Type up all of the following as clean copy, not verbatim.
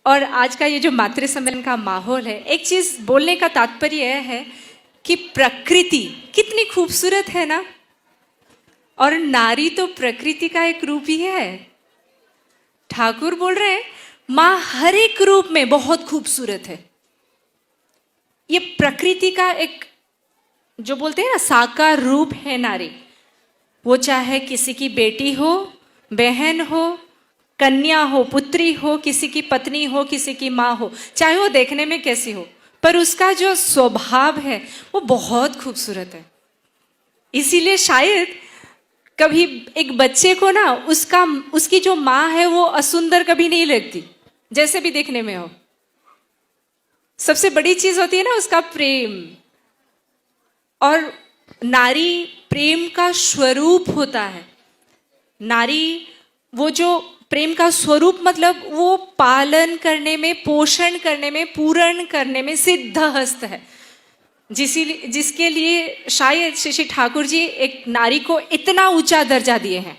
और आज का ये जो मातृ सम्मेलन का माहौल है, एक चीज बोलने का तात्पर्य यह है कि प्रकृति कितनी खूबसूरत है ना। और नारी तो प्रकृति का एक रूप ही है। ठाकुर बोल रहे हैं माँ हर एक रूप में बहुत खूबसूरत है। ये प्रकृति का एक जो बोलते हैं ना साकार रूप है नारी। वो चाहे किसी की बेटी हो, बहन हो, कन्या हो, पुत्री हो, किसी की पत्नी हो, किसी की माँ हो, चाहे वो देखने में कैसी हो, पर उसका जो स्वभाव है वो बहुत खूबसूरत है। इसीलिए शायद कभी एक बच्चे को ना उसकी जो माँ है वो असुंदर कभी नहीं लगती, जैसे भी देखने में हो। सबसे बड़ी चीज होती है ना उसका प्रेम। और नारी प्रेम का स्वरूप होता है। नारी वो जो प्रेम का स्वरूप मतलब वो पालन करने में, पोषण करने में, पूर्ण करने में सिद्धहस्त है। जिसके लिए शायद श्री श्री ठाकुर जी एक नारी को इतना ऊंचा दर्जा दिए हैं।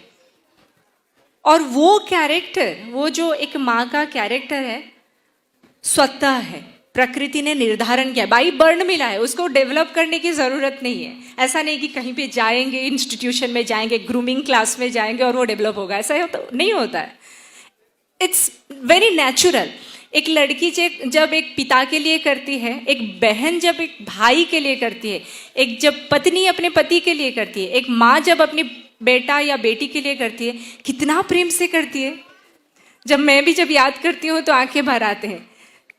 और वो कैरेक्टर, वो जो एक माँ का कैरेक्टर है, स्वतः है, प्रकृति ने निर्धारण किया, बाई बर्न मिला है, उसको डेवलप करने की जरूरत नहीं है। ऐसा नहीं कि कहीं पे जाएंगे, इंस्टीट्यूशन में जाएंगे, ग्रूमिंग क्लास में जाएंगे और वो डेवलप होगा, ऐसा तो नहीं होता है। It's very natural. एक लड़की जब एक पिता के लिए करती है, एक बहन जब एक भाई के लिए करती है, एक जब पत्नी अपने पति के लिए करती है, एक माँ जब अपनी बेटा या बेटी के लिए करती है, कितना प्रेम से करती है। मैं भी जब याद करती हूँ तो आंखें भर आते हैं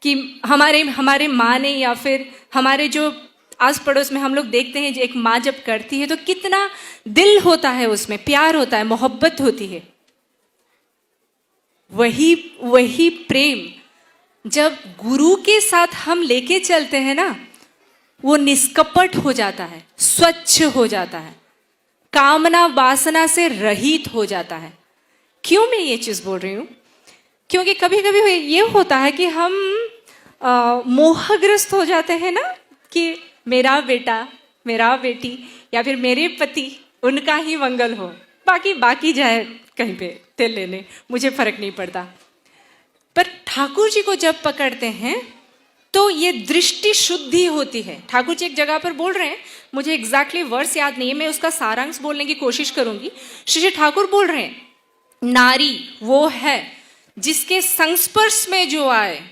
कि हमारे माँ ने, या फिर हमारे जो आस पड़ोस में हम लोग देखते हैं, एक माँ जब करती है तो कितना दिल होता है, उसमें प्यार होता है, मोहब्बत होती है। वही प्रेम जब गुरु के साथ हम लेके चलते हैं ना, वो निष्कपट हो जाता है, स्वच्छ हो जाता है, कामना वासना से रहित हो जाता है। क्यों मैं ये चीज बोल रही हूं? क्योंकि कभी कभी ये होता है कि हम मोहग्रस्त हो जाते हैं ना, कि मेरा बेटा, मेरा बेटी, या फिर मेरे पति, उनका ही मंगल हो, बाकी जाए कहीं पे तेल लेने, मुझे फर्क नहीं पड़ता। पर ठाकुर जी को जब पकड़ते हैं तो ये दृष्टि शुद्धि होती है। ठाकुर जी एक जगह पर बोल रहे हैं, मुझे एग्जैक्टली वर्ड्स याद नहीं है, मैं उसका सारांश बोलने की कोशिश करूंगी। श्री ठाकुर बोल रहे हैं नारी वो है जिसके संस्पर्श में जो आए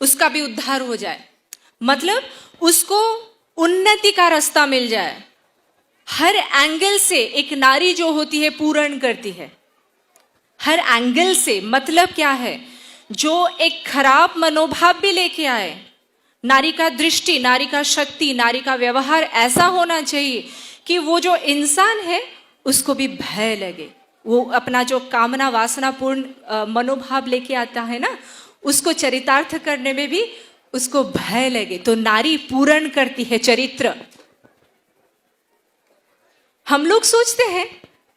उसका भी उद्धार हो जाए, मतलब उसको उन्नति का रास्ता मिल जाए। हर एंगल से एक नारी जो होती है पूर्ण करती है। हर एंगल से मतलब क्या है? जो एक खराब मनोभाव भी लेके आए, नारी का दृष्टि, नारी का शक्ति, नारी का व्यवहार ऐसा होना चाहिए कि वो जो इंसान है उसको भी भय लगे। वो अपना जो कामना वासना पूर्ण मनोभाव लेके आता है ना, उसको चरितार्थ करने में भी उसको भय लगे। तो नारी पूर्ण करती है चरित्र। हम लोग सोचते हैं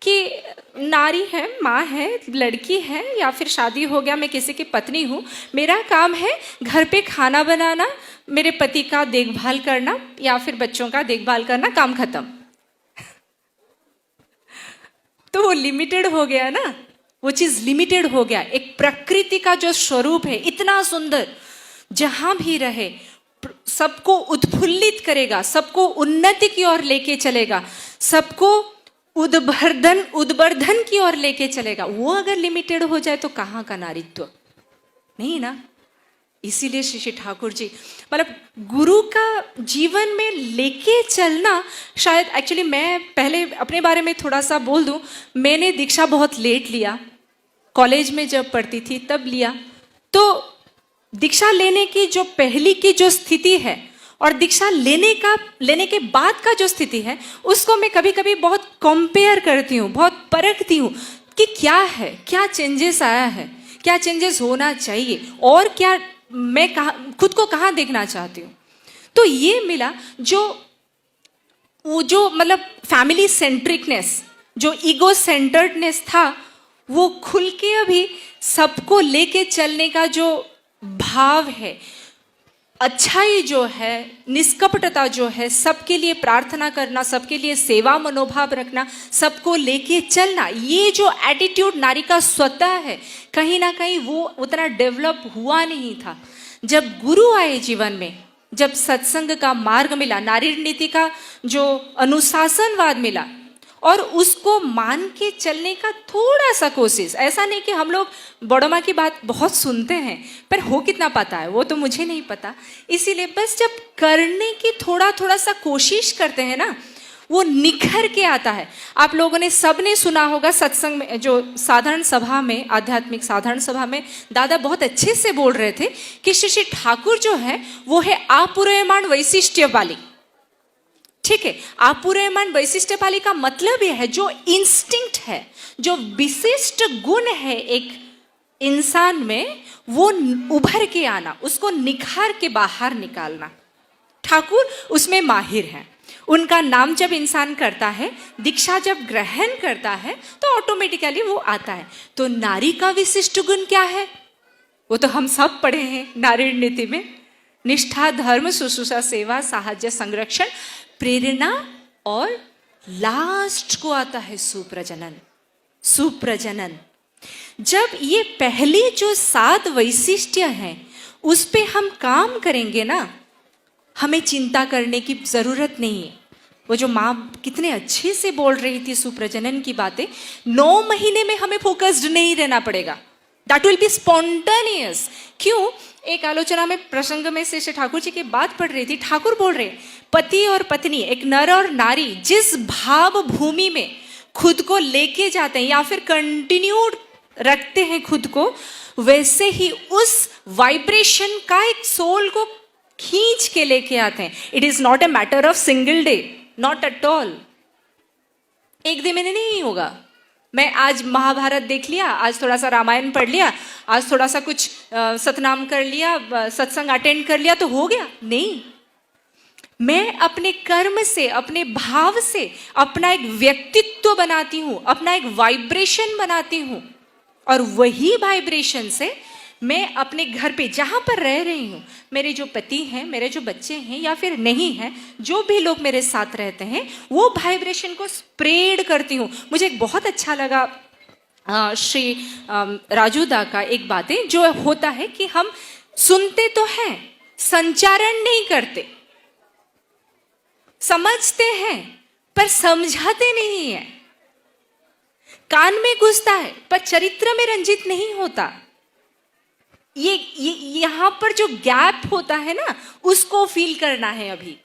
कि नारी है, माँ है, लड़की है, या फिर शादी हो गया, मैं किसी की पत्नी हूँ, मेरा काम है घर पे खाना बनाना, मेरे पति का देखभाल करना, या फिर बच्चों का देखभाल करना, काम खत्म। तो वो लिमिटेड हो गया ना, वो चीज लिमिटेड हो गया। एक प्रकृति का जो स्वरूप है इतना सुंदर, जहां भी रहे सबको उत्फुल्लित करेगा, सबको उन्नति की ओर लेके चलेगा, सबको उद्वर्धन की ओर लेके चलेगा। वो अगर लिमिटेड हो जाए तो कहाँ का नारीत्व? नहीं ना। इसीलिए श्री ठाकुर जी मतलब गुरु का जीवन में लेके चलना। शायद एक्चुअली मैं पहले अपने बारे में थोड़ा सा बोल दूं, मैंने दीक्षा बहुत लेट लिया, कॉलेज में जब पढ़ती थी तब लिया। तो दीक्षा लेने की जो पहली की जो स्थिति है और दीक्षा लेने के बाद का जो स्थिति है, उसको मैं कभी कभी बहुत कंपेयर करती हूँ, बहुत परखती हूँ कि क्या है, क्या चेंजेस आया है, क्या चेंजेस होना चाहिए, और क्या मैं खुद को कहाँ देखना चाहती हूँ। तो ये मिला वो जो मतलब फैमिली सेंट्रिकनेस, जो ईगो सेंटर्डनेस था, वो खुल के अभी सबको लेके चलने का जो भाव है, अच्छाई जो है, निष्कपटता जो है, सबके लिए प्रार्थना करना, सबके लिए सेवा मनोभाव रखना, सबको लेके चलना, ये जो एटीट्यूड नारी का स्वतः है, कहीं ना कहीं वो उतना डेवलप हुआ नहीं था। जब गुरु आए जीवन में, जब सत्संग का मार्ग मिला, नारी नीति का जो अनुशासनवाद मिला, और उसको मान के चलने का थोड़ा सा कोशिश, ऐसा नहीं कि हम लोग बड़ों माँ की बात बहुत सुनते हैं पर हो कितना पता है वो तो मुझे नहीं पता, इसीलिए बस जब करने की थोड़ा थोड़ा सा कोशिश करते हैं ना, वो निखर के आता है। आप लोगों ने सबने सुना होगा सत्संग में, जो साधारण सभा में, आध्यात्मिक साधारण सभा में दादा बहुत अच्छे से बोल रहे थे कि श्री श्री ठाकुर जो है वो है आपूर्यमान वैशिष्ट्य वाली। ठीक है, आपूर्यमान वैशिष्ट्य वाली का मतलब यह है जो इंस्टिंक्ट है, जो विशिष्ट गुण है एक इंसान में, वो उभर के आना, उसको निखार के बाहर निकालना। ठाकुर उसमें माहिर हैं। उनका नाम जब इंसान करता है, दीक्षा जब ग्रहण करता है, तो ऑटोमेटिकली वो आता है। तो नारी का विशिष्ट गुण क्या है? वो तो हम सब पढ़े हैं नारी नीति में, निष्ठा, धर्म, शुश्रूषा, सेवा, साहस्य, संरक्षण, प्रेरणा, और लास्ट को आता है सुप्रजनन। सुप्रजनन, जब ये पहली जो 7 वैशिष्ट्य हैं उस पे हम काम करेंगे ना, हमें चिंता करने की जरूरत नहीं है। वो जो माँ कितने अच्छे से बोल रही थी सुप्रजनन की बातें, 9 महीने में हमें फोकस्ड नहीं रहना पड़ेगा, दैट विल बी स्पॉन्टेनियस। क्यों? एक आलोचना में प्रसंग में से ठाकुर जी की बात पढ़ रही थी, ठाकुर बोल रहे पति और पत्नी, एक नर और नारी जिस भाव भूमि में खुद को लेके जाते हैं या फिर कंटिन्यूड रखते हैं खुद को, वैसे ही उस वाइब्रेशन का एक सोल को खींच के लेके आते हैं। It is not a matter of single day, not at all. एक दिन में नहीं होगा, मैं आज महाभारत देख लिया, आज थोड़ा सा रामायण पढ़ लिया, आज थोड़ा सा कुछ सतनाम कर लिया, सत्संग अटेंड कर लिया तो हो गया, नहीं। मैं अपने कर्म से, अपने भाव से अपना एक व्यक्तित्व बनाती हूं, अपना एक वाइब्रेशन बनाती हूं, और वही वाइब्रेशन से मैं अपने घर पे जहां पर रह रही हूं, मेरे जो पति हैं, मेरे जो बच्चे हैं या फिर नहीं हैं, जो भी लोग मेरे साथ रहते हैं, वो वाइब्रेशन को स्प्रेड करती हूं। मुझे एक बहुत अच्छा लगा श्री राजू दा का एक बातें, जो होता है कि हम सुनते तो हैं, संचारण नहीं करते, समझते हैं पर समझाते नहीं है, कान में घुसता है पर चरित्र में रंजित नहीं होता। ये यहां पर जो गैप होता है ना, उसको फील करना है। अभी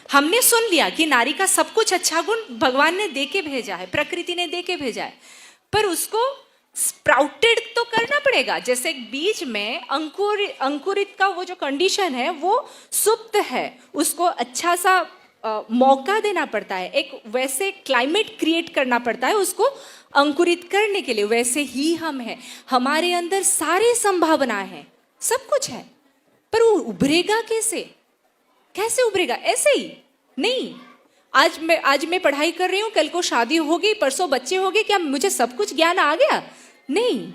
हमने सुन लिया कि नारी का सब कुछ अच्छा गुण भगवान ने दे के भेजा है, प्रकृति ने दे के भेजा है, पर उसको स्प्राउटेड तो करना पड़ेगा। जैसे एक बीज में अंकुरित का वो जो कंडीशन है वो सुप्त है, उसको अच्छा सा मौका देना पड़ता है, एक वैसे क्लाइमेट क्रिएट करना पड़ता है उसको अंकुरित करने के लिए। वैसे ही हम हैं, हमारे अंदर सारी संभावना है, सब कुछ है, पर वो उभरेगा कैसे? कैसे उभरेगा? ऐसे ही नहीं। आज मैं पढ़ाई कर रही हूं, कल को शादी होगी, परसों बच्चे होंगे, क्या मुझे सब कुछ ज्ञान आ गया? नहीं,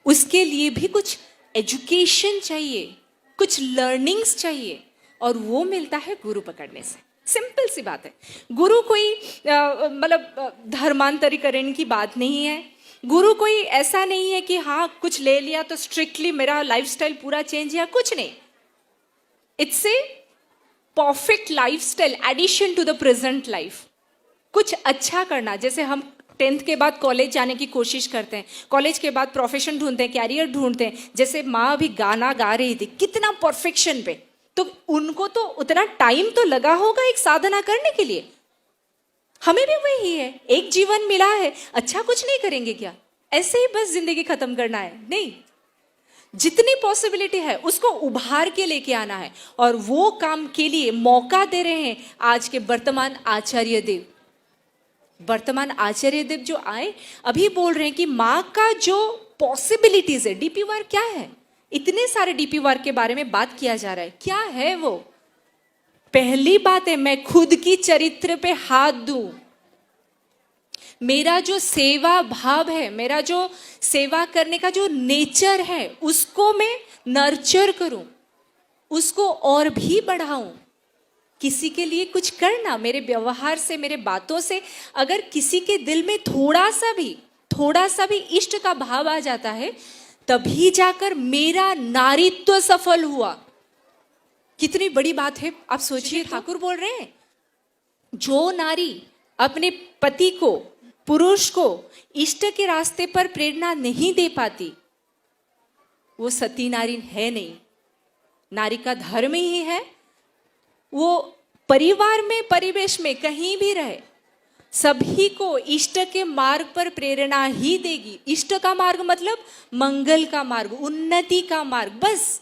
उसके लिए भी कुछ एजुकेशन चाहिए, कुछ लर्निंग्स चाहिए, और वो मिलता है गुरु पकड़ने से। सिंपल सी बात है। गुरु कोई मतलब धर्मांतरीकरण की बात नहीं है। गुरु कोई ऐसा नहीं है कि हाँ कुछ ले लिया तो स्ट्रिक्टली मेरा लाइफस्टाइल पूरा चेंज, या कुछ नहीं। It's a perfect lifestyle addition to the present life. कुछ अच्छा करना, जैसे हम 10th के बाद कॉलेज जाने की कोशिश करते हैं, कॉलेज के बाद प्रोफेशन ढूंढते हैं, कैरियर ढूंढते हैं। जैसे माँ अभी गाना गा रही थी, कितना परफेक्शन पे, तो उनको तो उतना टाइम तो लगा होगा एक साधना करने के लिए। हमें भी वही है, एक जीवन मिला है, अच्छा कुछ नहीं करेंगे क्या? ऐसे ही बस जिंदगी खत्म करना है? नहीं, जितनी पॉसिबिलिटी है उसको उभार के लेके आना है, और वो काम के लिए मौका दे रहे हैं आज के वर्तमान आचार्य देव। वर्तमान आचार्य देव जो आए अभी बोल रहे हैं कि माँ का जो पॉसिबिलिटीज है, डीपी वर्क क्या है, इतने सारे डीपी वर्क के बारे में बात किया जा रहा है, क्या है वो? पहली बात है, मैं खुद की चरित्र पे हाथ दूं, मेरा जो सेवा भाव है, मेरा जो सेवा करने का जो नेचर है, उसको मैं नर्चर करूं, उसको और भी बढ़ाऊं, किसी के लिए कुछ करना, मेरे व्यवहार से, मेरे बातों से अगर किसी के दिल में थोड़ा सा भी इष्ट का भाव आ जाता है, तभी जाकर मेरा नारीत्व सफल हुआ। कितनी बड़ी बात है, आप सोचिए। ठाकुर बोल रहे हैं, जो नारी अपने पति को, पुरुष को इष्ट के रास्ते पर प्रेरणा नहीं दे पाती, वो सती नारी है नहीं। नारी का धर्म ही है, वो परिवार में, परिवेश में कहीं भी रहे, सभी को इष्ट के मार्ग पर प्रेरणा ही देगी। इष्ट का मार्ग मतलब मंगल का मार्ग, उन्नति का मार्ग, बस